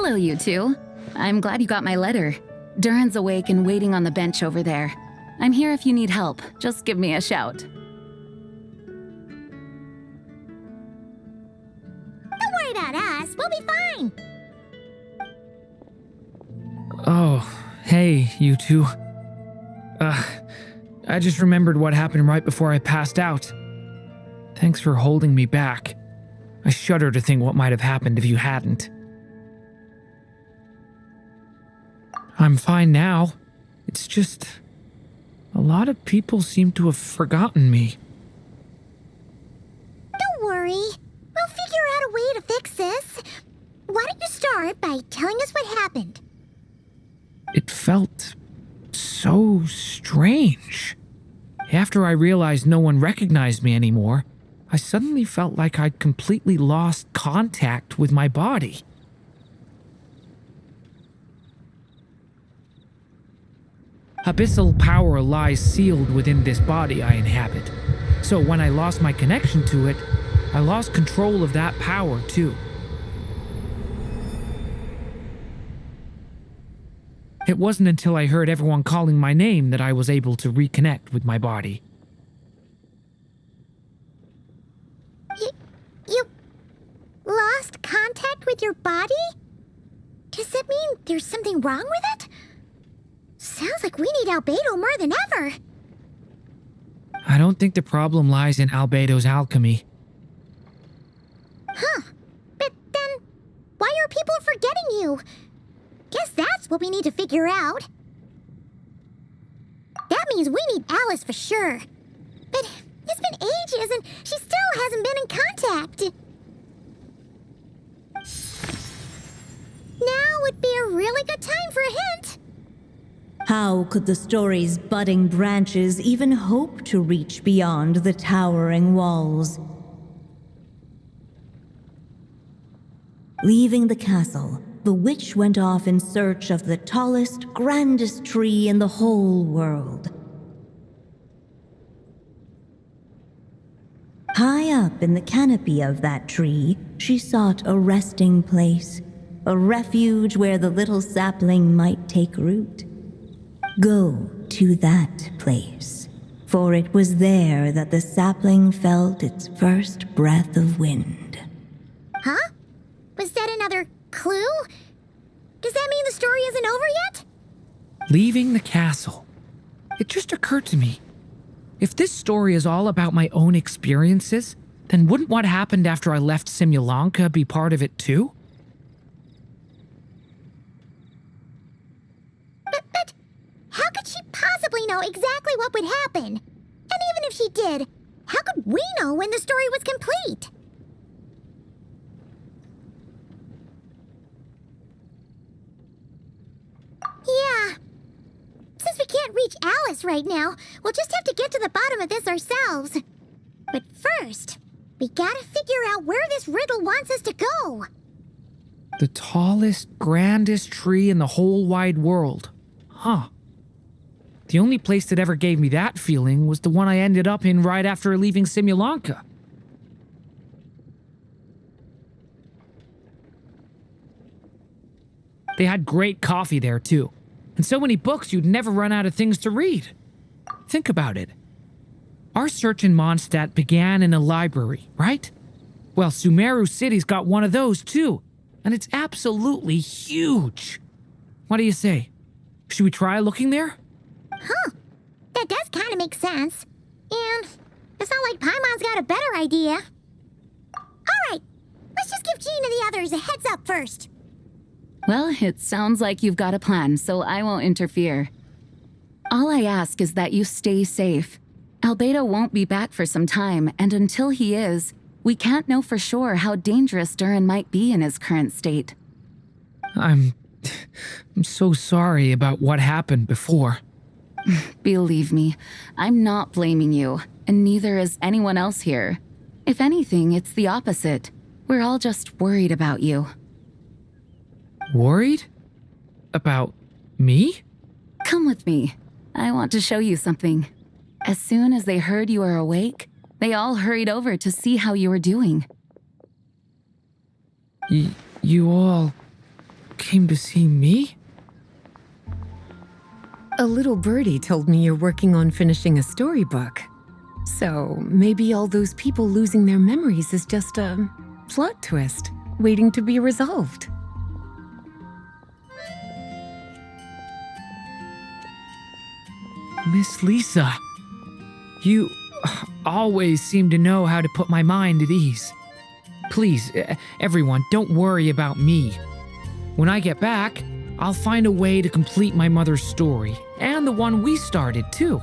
Hello, you two. I'm glad you got my letter. Durin's awake and waiting on the bench over there. I'm here if you need help. Just give me a shout. Don't worry about us. We'll be fine. Oh, hey, you two. I just remembered what happened right before I passed out. Thanks for holding me back. I shudder to think what might have happened if you hadn't. I'm fine now. It's just... a lot of people seem to have forgotten me. Don't worry. We'll figure out a way to fix this. Why don't you start by telling us what happened? It felt so strange. After I realized no one recognized me anymore, I suddenly felt like I'd completely lost contact with my body. Abyssal power lies sealed within this body I inhabit. So when I lost my connection to it, I lost control of that power too. It wasn't until I heard everyone calling my name that I was able to reconnect with my body. You lost contact with your body? Does that mean there's something wrong with it? Sounds like we need Albedo more than ever. I don't think the problem lies in Albedo's alchemy. Huh. But then, why are people forgetting you? Guess that's what we need to figure out. That means we need Alice for sure. But it's been ages and she still hasn't been in contact. Now would be a really good time for a hint. How could the story's budding branches even hope to reach beyond the towering walls? Leaving the castle, the witch went off in search of the tallest, grandest tree in the whole world. High up in the canopy of that tree, she sought a resting place, a refuge where the little sapling might take root. Go to that place, for it was there that the sapling felt its first breath of wind. Huh? Was that another clue? Does that mean the story isn't over yet? Leaving the castle. It just occurred to me. If this story is all about my own experiences, then wouldn't what happened after I left Simulanka be part of it too? But how could she possibly know exactly what would happen? And even if she did, how could we know when the story was complete? Yeah. Since we can't reach Alice right now, we'll just have to get to the bottom of this ourselves. But first, we gotta figure out where this riddle wants us to go. The tallest, grandest tree in the whole wide world. Huh. The only place that ever gave me that feeling was the one I ended up in right after leaving Simulanka. They had great coffee there too, and so many books you'd never run out of things to read. Think about it. Our search in Mondstadt began in a library, right? Well, Sumeru City's got one of those too, and it's absolutely huge. What do you say? Should we try looking there? Huh. That does kind of make sense. And it's not like Paimon's got a better idea. Alright, let's just give Jean and the others a heads up first. Well, it sounds like you've got a plan, so I won't interfere. All I ask is that you stay safe. Albedo won't be back for some time, and until he is, we can't know for sure how dangerous Durin might be in his current state. I'm so sorry about what happened before. Believe me, I'm not blaming you, and neither is anyone else here. If anything, it's the opposite. We're all just worried about you. Worried? About me? Come with me. I want to show you something. As soon as they heard you were awake, they all hurried over to see how you were doing. You all... came to see me? A little birdie told me you're working on finishing a storybook. So maybe all those people losing their memories is just a plot twist waiting to be resolved. Miss Lisa, you always seem to know how to put my mind at ease. Please, everyone, don't worry about me. When I get back, I'll find a way to complete my mother's story, and the one we started, too.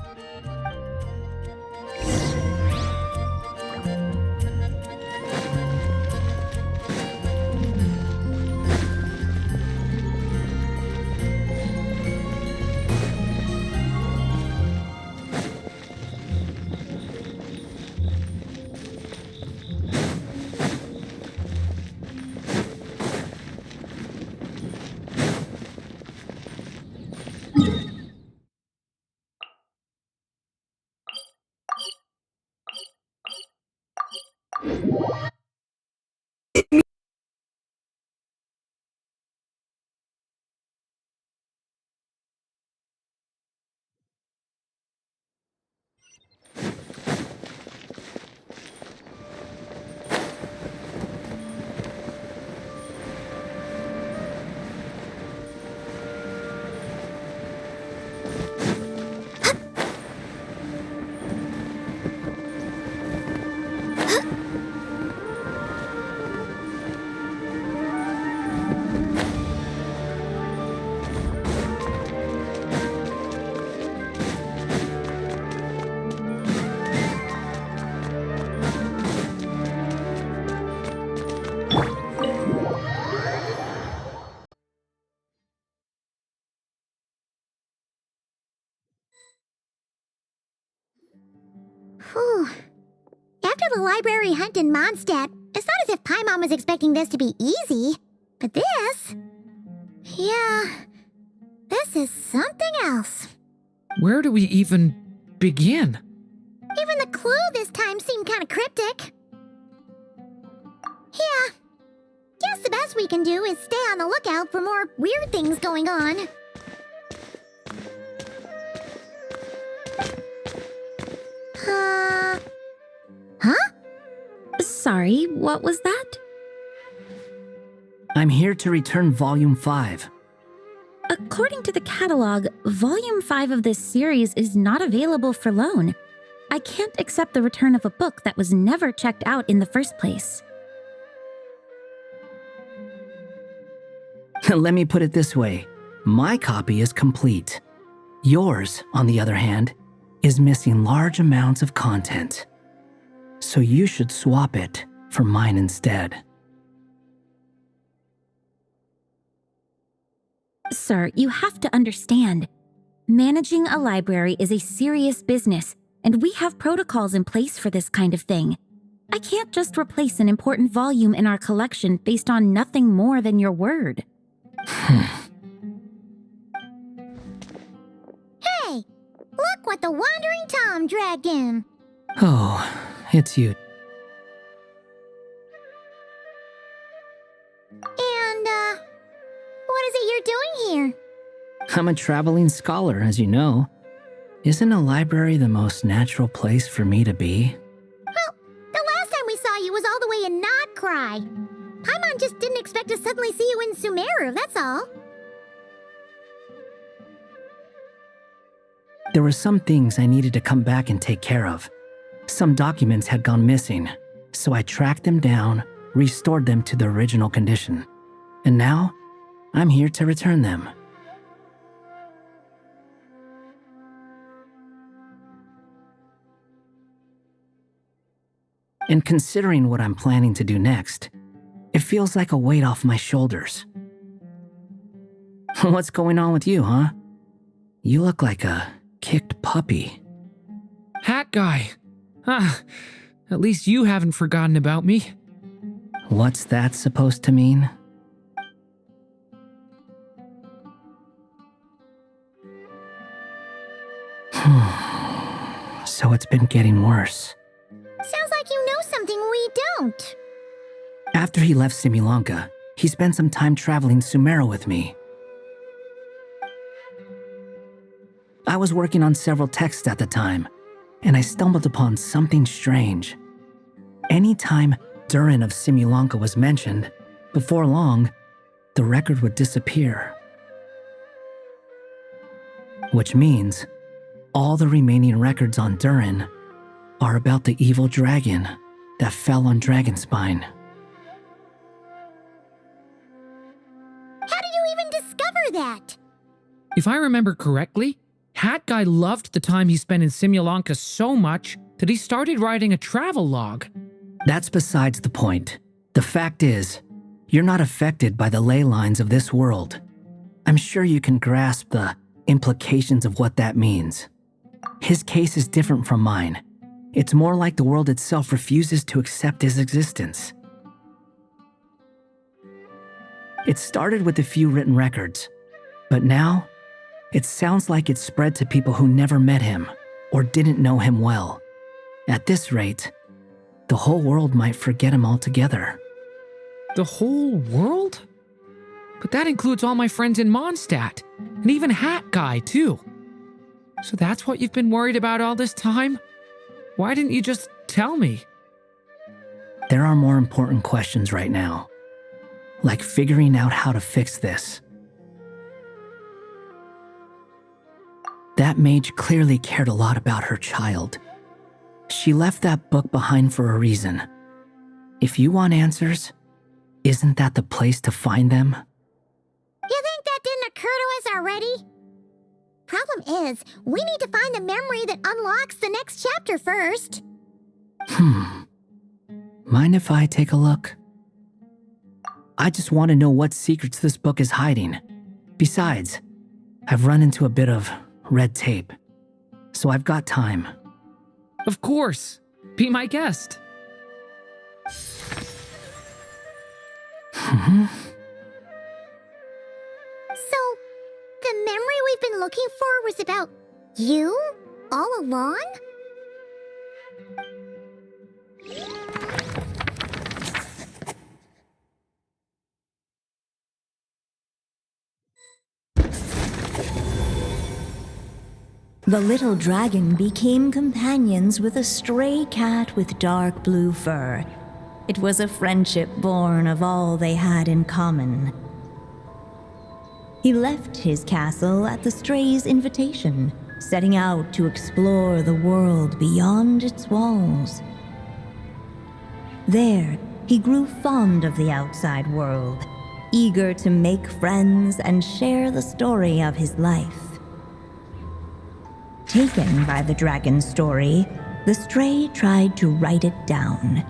Whew. After the library hunt in Mondstadt, it's not as if Paimon was expecting this to be easy. But this... yeah... this is something else. Where do we even begin? Even the clue this time seemed kind of cryptic. Yeah. Guess the best we can do is stay on the lookout for more weird things going on. Huh? Sorry, what was that? I'm here to return Volume 5. According to the catalog, Volume 5 of this series is not available for loan. I can't accept the return of a book that was never checked out in the first place. Let me put it this way. My copy is complete. Yours, on the other hand, is missing large amounts of content. So you should swap it for mine instead. Sir, you have to understand. Managing a library is a serious business, and we have protocols in place for this kind of thing. I can't just replace an important volume in our collection based on nothing more than your word. Hey! Look what the Wandering Tom dragged in! Oh, it's you. And, what is it you're doing here? I'm a traveling scholar, as you know. Isn't a library the most natural place for me to be? Well, the last time we saw you was all the way in Notcry. Paimon just didn't expect to suddenly see you in Sumeru, that's all. There were some things I needed to come back and take care of. Some documents had gone missing, so I tracked them down, restored them to their original condition. And now, I'm here to return them. And considering what I'm planning to do next, it feels like a weight off my shoulders. What's going on with you, huh? You look like a kicked puppy. Hat guy. At least you haven't forgotten about me. What's that supposed to mean? So it's been getting worse. Sounds like you know something we don't. After he left Simulanka, He spent some time traveling Sumeru with me. I was working on several texts at the time, and I stumbled upon something strange. Anytime Durin of Simulanka was mentioned, before long, the record would disappear. Which means all the remaining records on Durin are about the evil dragon that fell on Dragonspine. How did you even discover that? If I remember correctly, Hat Guy loved the time he spent in Simulanka so much that he started writing a travel log. That's besides the point. The fact is, you're not affected by the ley lines of this world. I'm sure you can grasp the implications of what that means. His case is different from mine. It's more like the world itself refuses to accept his existence. It started with a few written records, but now it sounds like it's spread to people who never met him or didn't know him well. At this rate, the whole world might forget him altogether. The whole world? But that includes all my friends in Mondstadt, and even Hat Guy, too. So that's what you've been worried about all this time? Why didn't you just tell me? There are more important questions right now, like figuring out how to fix this. That mage clearly cared a lot about her child. She left that book behind for a reason. If you want answers, isn't that the place to find them? You think that didn't occur to us already? Problem is, we need to find the memory that unlocks the next chapter first. Mind if I take a look? I just want to know what secrets this book is hiding. Besides, I've run into a bit of red tape, so I've got time. Of course. Be my guest. So, the memory we've been looking for was about you all along? The little dragon became companions with a stray cat with dark blue fur. It was a friendship born of all they had in common. He left his castle at the stray's invitation, setting out to explore the world beyond its walls. There, he grew fond of the outside world, eager to make friends and share the story of his life. Taken by the dragon's story, the stray tried to write it down.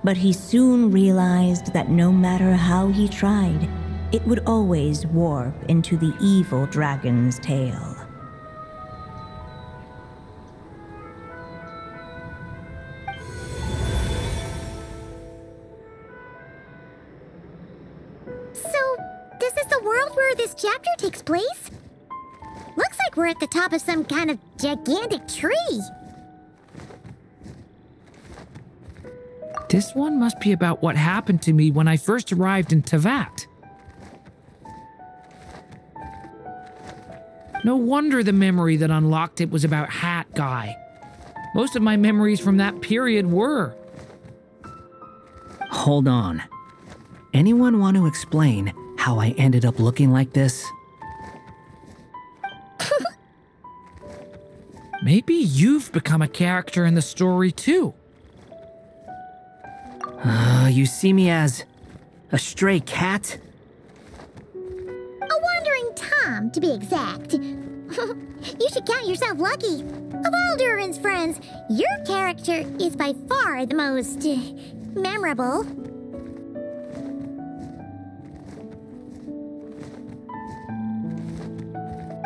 But he soon realized that no matter how he tried, it would always warp into the evil dragon's tale. So, this is the world where this chapter takes place? Looks like we're at the top of some kind of gigantic tree. This one must be about what happened to me when I first arrived in Tavat. No wonder the memory that unlocked it was about Hat Guy. Most of my memories from that period were. Hold on. Anyone want to explain how I ended up looking like this? Maybe you've become a character in the story too. You see me as a stray cat? A wandering Tom, to be exact. You should count yourself lucky. Of all Durin's friends, your character is by far the most memorable.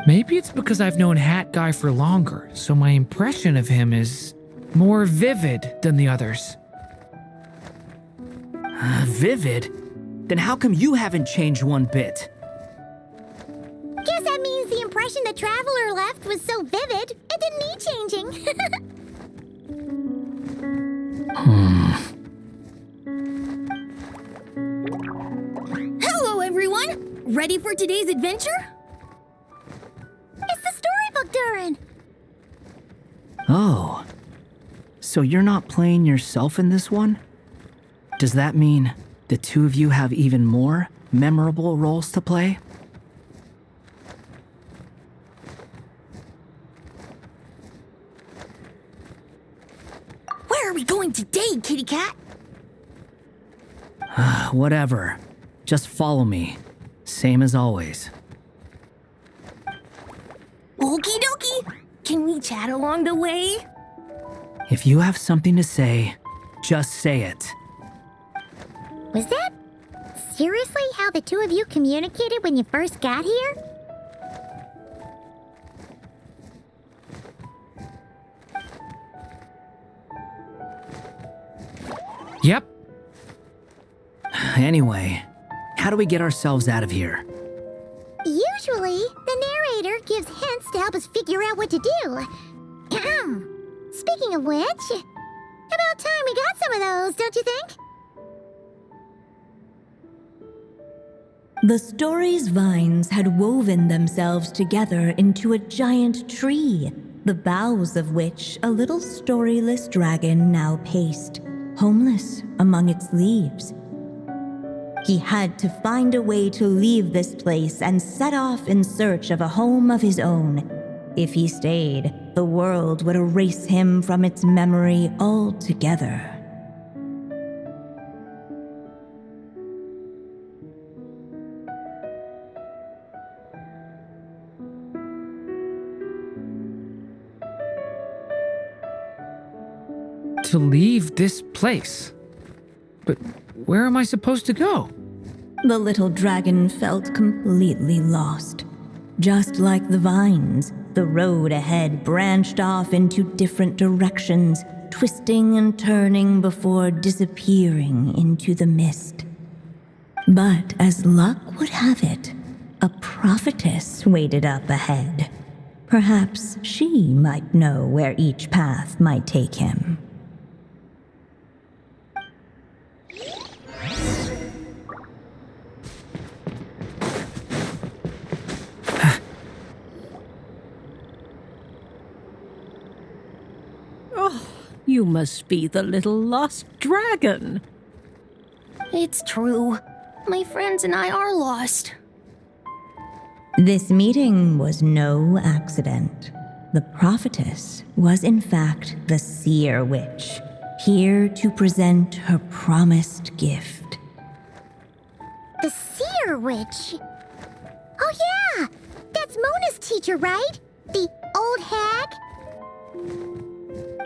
Maybe it's because I've known Hat Guy for longer, so my impression of him is more vivid than the others. Vivid? Then how come you haven't changed one bit? Guess that means the impression the traveler left was so vivid, it didn't need changing. Ready for today's adventure? It's the storybook, Durin. Oh. So you're not playing yourself in this one? Does that mean the two of you have even more memorable roles to play? Where are we going today, kitty cat? Whatever. Just follow me. Same as always. Okie dokie. Can we chat along the way? If you have something to say, just say it. Was that seriously how the two of you communicated when you first got here? Yep. Anyway, how do we get ourselves out of here? Usually, the narrator gives hints to help us figure out what to do. Speaking of which, about time we got some of those, don't you think? The story's vines had woven themselves together into a giant tree, the boughs of which a little storyless dragon now paced, homeless among its leaves. He had to find a way to leave this place and set off in search of a home of his own. If he stayed, the world would erase him from its memory altogether. To leave this place. But where am I supposed to go? The little dragon felt completely lost. Just like the vines, the road ahead branched off into different directions, twisting and turning before disappearing into the mist. But as luck would have it, a prophetess waited up ahead. Perhaps she might know where each path might take him. You must be the little lost dragon. It's true. My friends and I are lost. This meeting was no accident. The prophetess was in fact the seer witch, here to present her promised gift. The seer witch. Oh yeah, that's Mona's teacher, right? The old hag?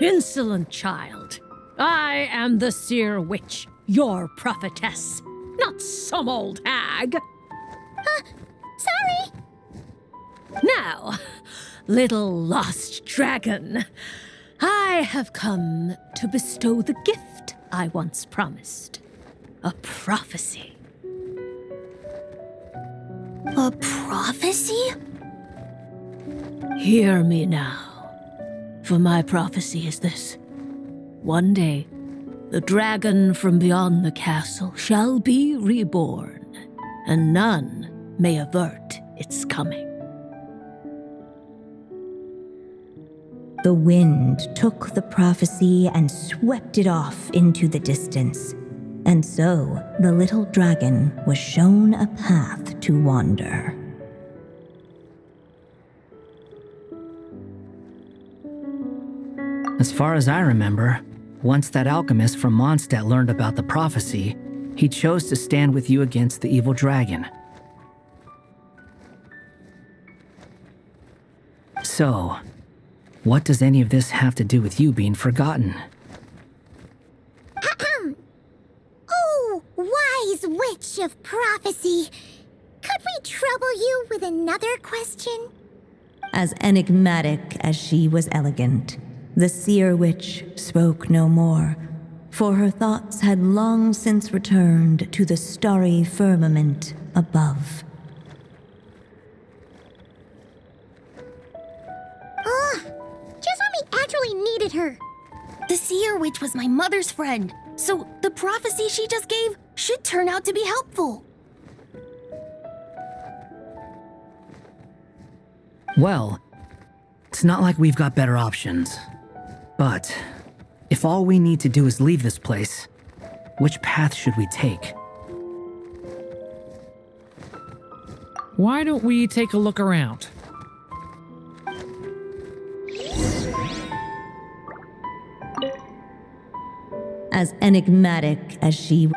Insolent child. I am the seer witch, your prophetess, not some old hag. Sorry. Now, little lost dragon, I have come to bestow the gift I once promised. A prophecy. A prophecy? Hear me now, for my prophecy is this. One day, the dragon from beyond the castle shall be reborn, and none may avert its coming. The wind took the prophecy and swept it off into the distance. And so the little dragon was shown a path to wander. As far as I remember, once that alchemist from Mondstadt learned about the prophecy, he chose to stand with you against the evil dragon. So, what does any of this have to do with you being forgotten? Oh, wise witch of prophecy. Could we trouble you with another question? As enigmatic as she was elegant, the seer witch spoke no more, for her thoughts had long since returned to the starry firmament above. Just when we actually needed her. The seer witch was my mother's friend, so the prophecy she just gave should turn out to be helpful. Well, it's not like we've got better options. But if all we need to do is leave this place, which path should we take? Why don't we take a look around? As enigmatic as she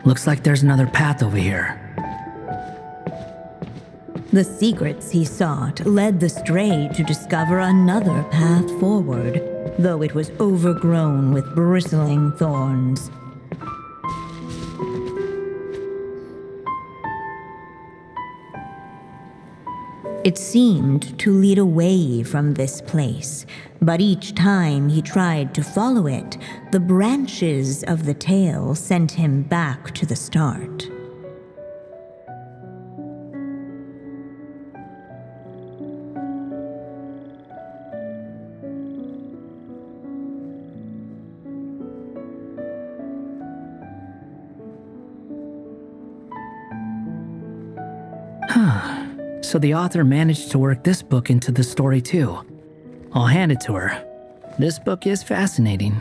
Looks like there's another path over here. The secrets he sought led the stray to discover another path forward, though it was overgrown with bristling thorns. It seemed to lead away from this place, but each time he tried to follow it, the branches of the tail sent him back to the start. So the author managed to work this book into the story too. I'll hand it to her. This book is fascinating.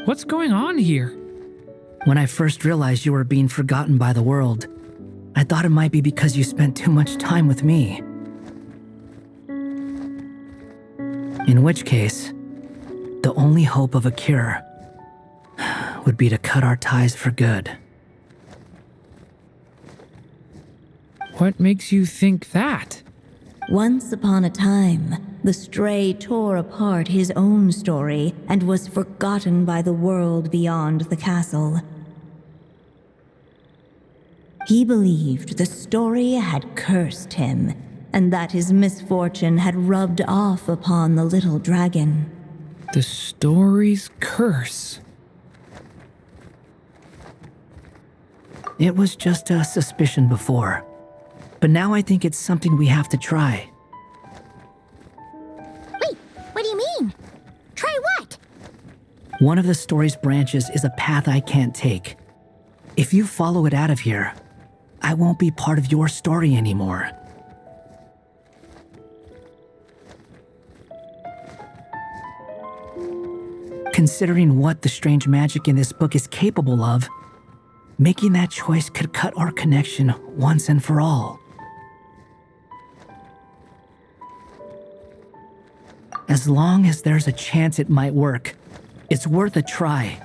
What's going on here? When I first realized you were being forgotten by the world, I thought it might be because you spent too much time with me. In which case, the only hope of a cure would be to cut our ties for good. What makes you think that? Once upon a time, the stray tore apart his own story and was forgotten by the world beyond the castle. He believed the story had cursed him, and that his misfortune had rubbed off upon the little dragon. The story's curse. It was just a suspicion before, but now I think it's something we have to try. Wait, what do you mean? Try what? One of the story's branches is a path I can't take. If you follow it out of here, I won't be part of your story anymore. Considering what the strange magic in this book is capable of, making that choice could cut our connection once and for all. As long as there's a chance it might work, it's worth a try.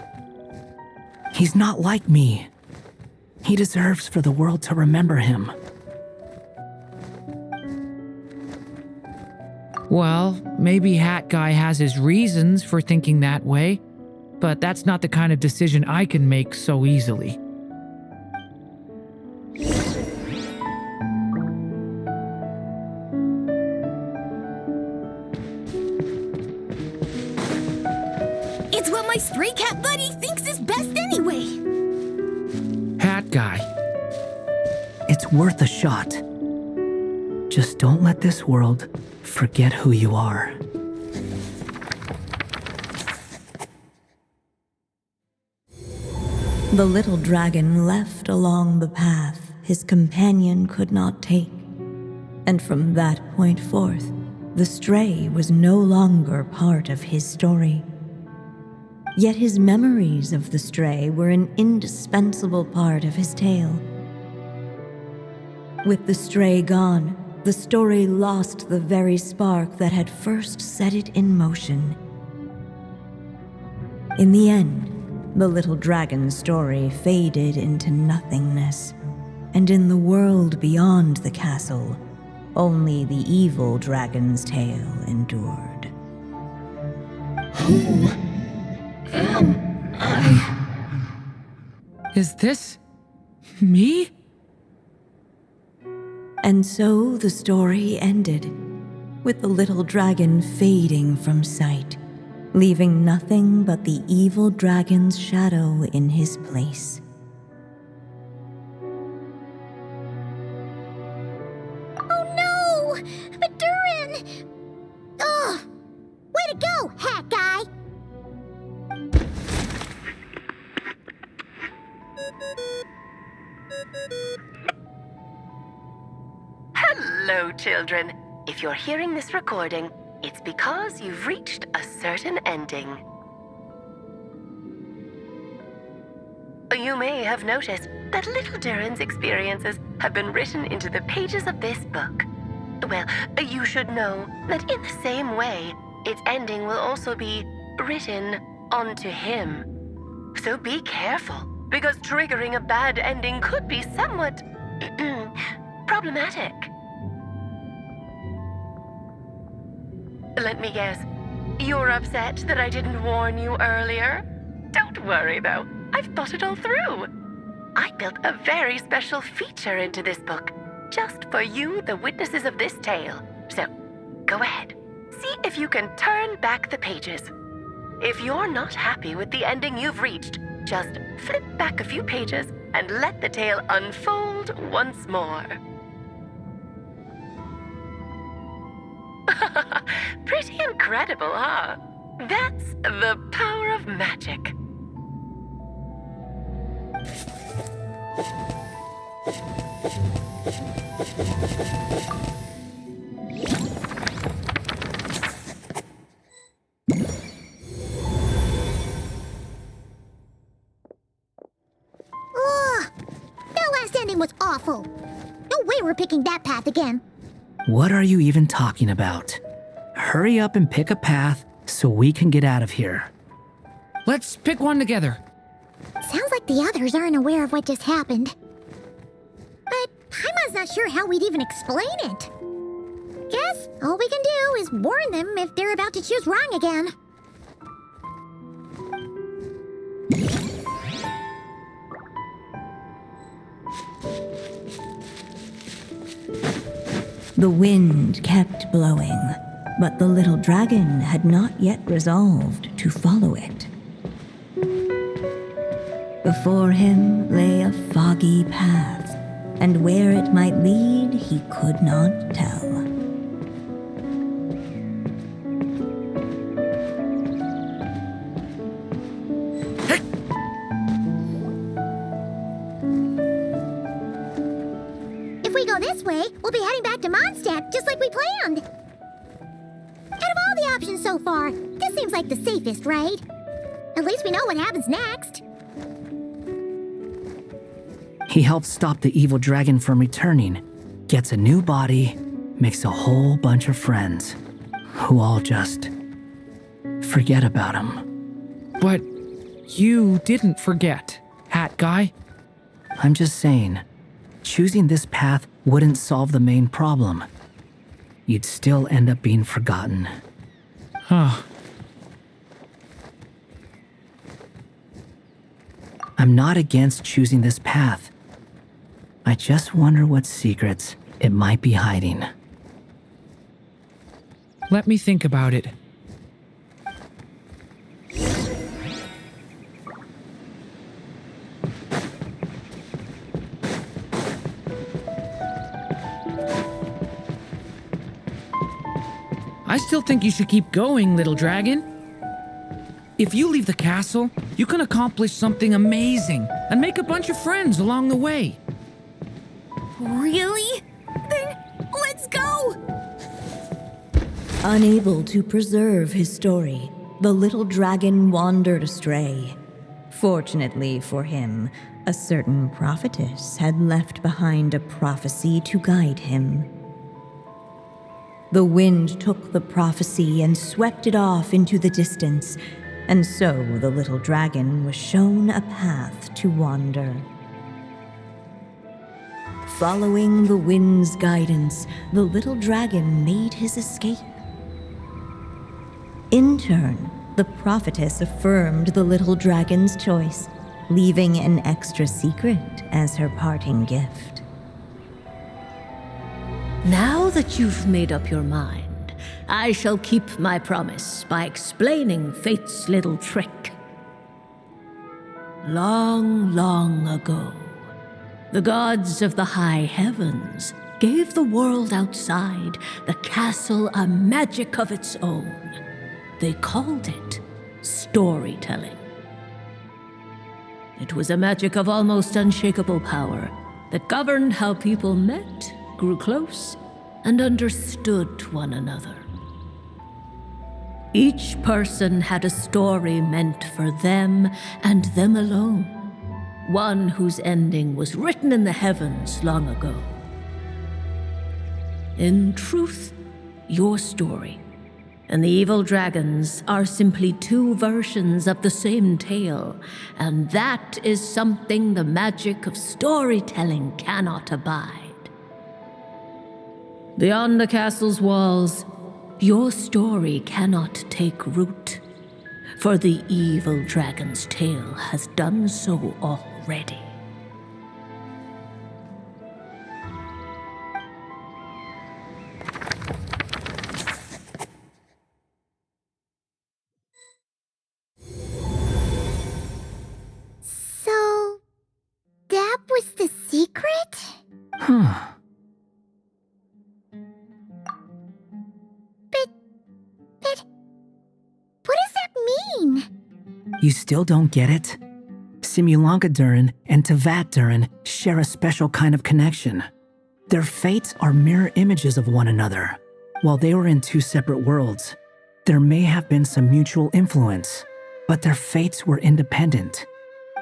He's not like me. He deserves for the world to remember him. Well, maybe Hat Guy has his reasons for thinking that way, but that's not the kind of decision I can make so easily. It's what my stray cat buddy thinks is best anyway. Hat Guy. It's worth a shot. Just don't let this world forget who you are. The little dragon left along the path his companion could not take, and from that point forth, the stray was no longer part of his story. Yet his memories of the stray were an indispensable part of his tale. With the stray gone, the story lost the very spark that had first set it in motion. In the end, the little dragon's story faded into nothingness, and in the world beyond the castle, only the evil dragon's tale endured. Who am I? Is this me? And so the story ended, with the little dragon fading from sight, leaving nothing but the evil dragon's shadow in his place. Oh no! But Durin! Ugh! Way to go, hat guy! Hello, children. If you're hearing this recording, it's because you've reached a certain ending. You may have noticed that little Durin's experiences have been written into the pages of this book. Well, you should know that in the same way, its ending will also be written onto him. So be careful, because triggering a bad ending could be somewhat problematic. Let me guess, you're upset that I didn't warn you earlier? Don't worry though, I've thought it all through. I built a very special feature into this book, just for you, the witnesses of this tale. So, go ahead, see if you can turn back the pages. If you're not happy with the ending you've reached, just flip back a few pages and let the tale unfold once more. Pretty incredible, huh? That's the power of magic. Ugh! That last ending was awful. No way we're picking that path again. What are you even talking about? Hurry up and pick a path so we can get out of here. Let's pick one together. Sounds like the others aren't aware of what just happened. But Paimon's not sure how we'd even explain it. Guess all we can do is warn them if they're about to choose wrong again. The wind kept blowing, but the little dragon had not yet resolved to follow it. Before him lay a foggy path, and where it might lead he could not tell. If we go this way, we'll be heading back to Mondstadt, just like we planned. Out of all the options so far, this seems like the safest, right? At least we know what happens next. He helps stop the evil dragon from returning, gets a new body, makes a whole bunch of friends, who all just forget about him. But you didn't forget, Hat Guy. I'm just saying, choosing this path wouldn't solve the main problem. You'd still end up being forgotten. Huh. I'm not against choosing this path. I just wonder what secrets it might be hiding. Let me think about it. I still think you should keep going, little dragon. If you leave the castle, you can accomplish something amazing and make a bunch of friends along the way. Really? Then let's go! Unable to preserve his story, the little dragon wandered astray. Fortunately for him, a certain prophetess had left behind a prophecy to guide him. The wind took the prophecy and swept it off into the distance, and so the little dragon was shown a path to wander. Following the wind's guidance, the little dragon made his escape. In turn, the prophetess affirmed the little dragon's choice, leaving an extra secret as her parting gift. Now that you've made up your mind, I shall keep my promise by explaining fate's little trick. Long, long ago, the gods of the high heavens gave the world outside the castle a magic of its own. They called it storytelling. It was a magic of almost unshakable power that governed how people met, grew close, and understood one another. Each person had a story meant for them and them alone, one whose ending was written in the heavens long ago. In truth, your story and the evil dragons are simply two versions of the same tale, and that is something the magic of storytelling cannot abide. Beyond the castle's walls, your story cannot take root, for the evil dragon's tale has done so already. So, that was the secret? Huh. But what does that mean? You still don't get it? Simulanka Durin and Tevat Durin share a special kind of connection. Their fates are mirror images of one another. While they were in two separate worlds, there may have been some mutual influence, but their fates were independent.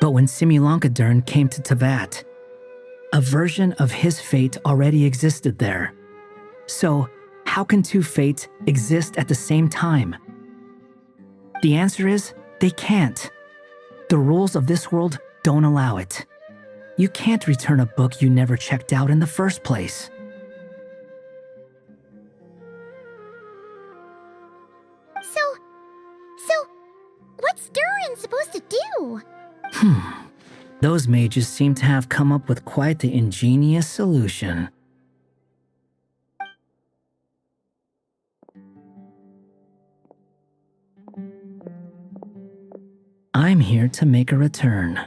But when Simulanka Durin came to Tevat, a version of his fate already existed there. So, how can two fates exist at the same time? The answer is, they can't. The rules of this world don't allow it. You can't return a book you never checked out in the first place. So, what's Durin supposed to do? Those mages seem to have come up with quite the ingenious solution. I'm here to make a return.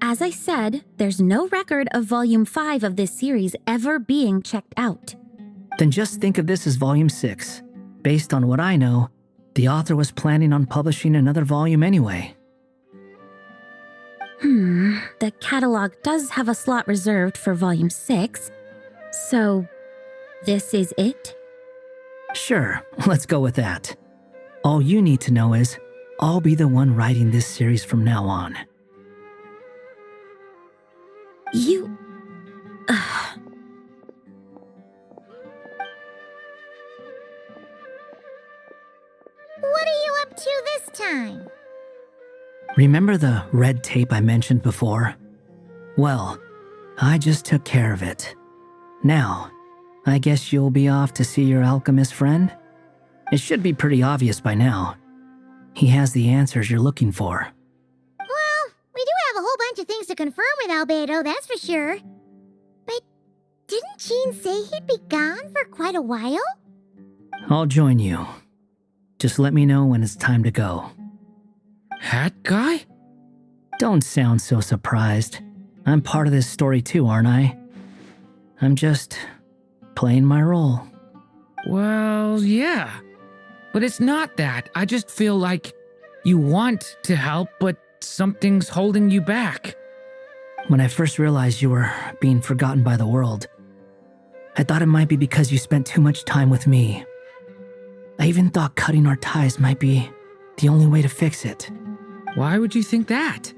As I said, there's no record of Volume 5 of this series ever being checked out. Then just think of this as Volume 6. Based on what I know, the author was planning on publishing another volume anyway. The catalog does have a slot reserved for Volume 6. So, this is it? Sure, let's go with that. All you need to know is, I'll be the one writing this series from now on. You... What are you up to this time? Remember the red tape I mentioned before? Well, I just took care of it. Now, I guess you'll be off to see your alchemist friend? It should be pretty obvious by now. He has the answers you're looking for. Well, we do have a whole bunch of things to confirm with Albedo, that's for sure. But didn't Gene say he'd be gone for quite a while? I'll join you. Just let me know when it's time to go. Hat guy? Don't sound so surprised. I'm part of this story too, aren't I? I'm just playing my role. Well, yeah. But it's not that. I just feel like you want to help, but something's holding you back. When I first realized you were being forgotten by the world, I thought it might be because you spent too much time with me. I even thought cutting our ties might be the only way to fix it. Why would you think that?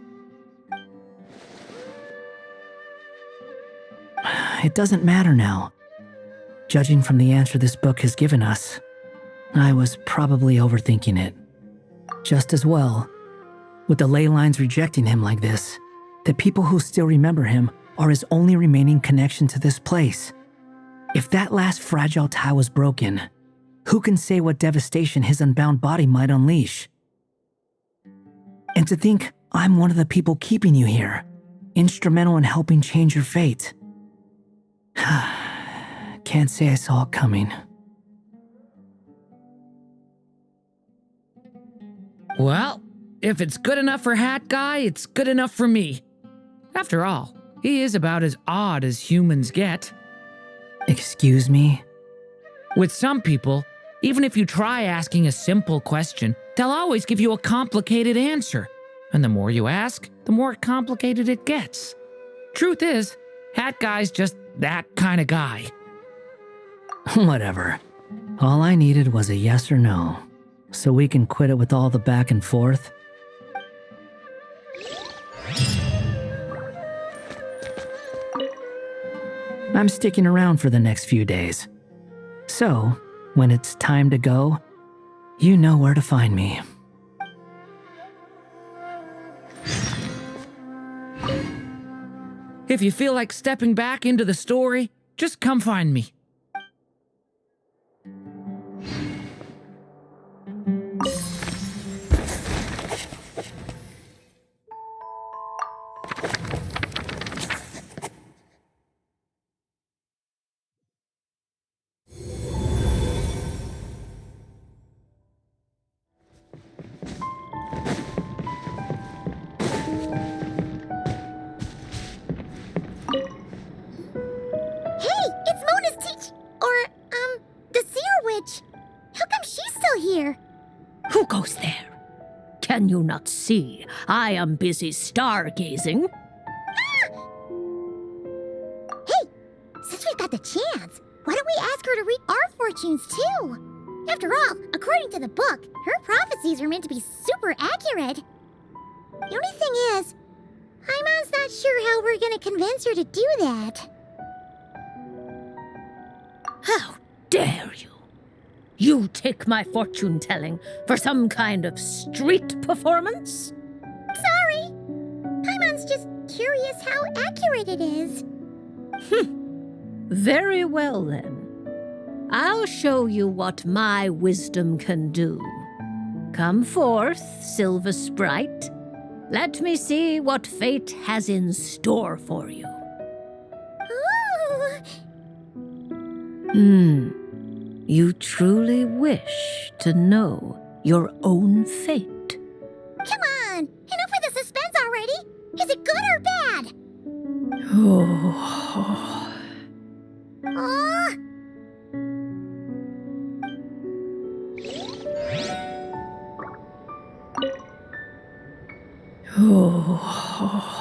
It doesn't matter now. Judging from the answer this book has given us, I was probably overthinking it. Just as well, with the ley lines rejecting him like this, the people who still remember him are his only remaining connection to this place. If that last fragile tie was broken, who can say what devastation his unbound body might unleash? And to think I'm one of the people keeping you here, instrumental in helping change your fate. Can't say I saw it coming. Well, if it's good enough for Hat Guy, it's good enough for me. After all, he is about as odd as humans get. Excuse me? With some people, even if you try asking a simple question, they'll always give you a complicated answer. And the more you ask, the more complicated it gets. Truth is, Hat Guy's just that kind of guy. Whatever. All I needed was a yes or no, so we can quit it with all the back and forth. I'm sticking around for the next few days. So, when it's time to go, you know where to find me. If you feel like stepping back into the story, just come find me. Who goes there? Can you not see? I am busy stargazing. Hey, since we've got the chance, why don't we ask her to read our fortunes too? After all, according to the book, her prophecies are meant to be super accurate. The only thing is, Paimon's not sure how we're gonna convince her to do that. How dare you? You take my fortune telling for some kind of street performance? Sorry. Paimon's just curious how accurate it is. Very well then. I'll show you what my wisdom can do. Come forth, Silver Sprite. Let me see what fate has in store for you. Ooh. You truly wish to know your own fate? Come on! Enough with the suspense already! Is it good or bad? Oh. Aw! Oh.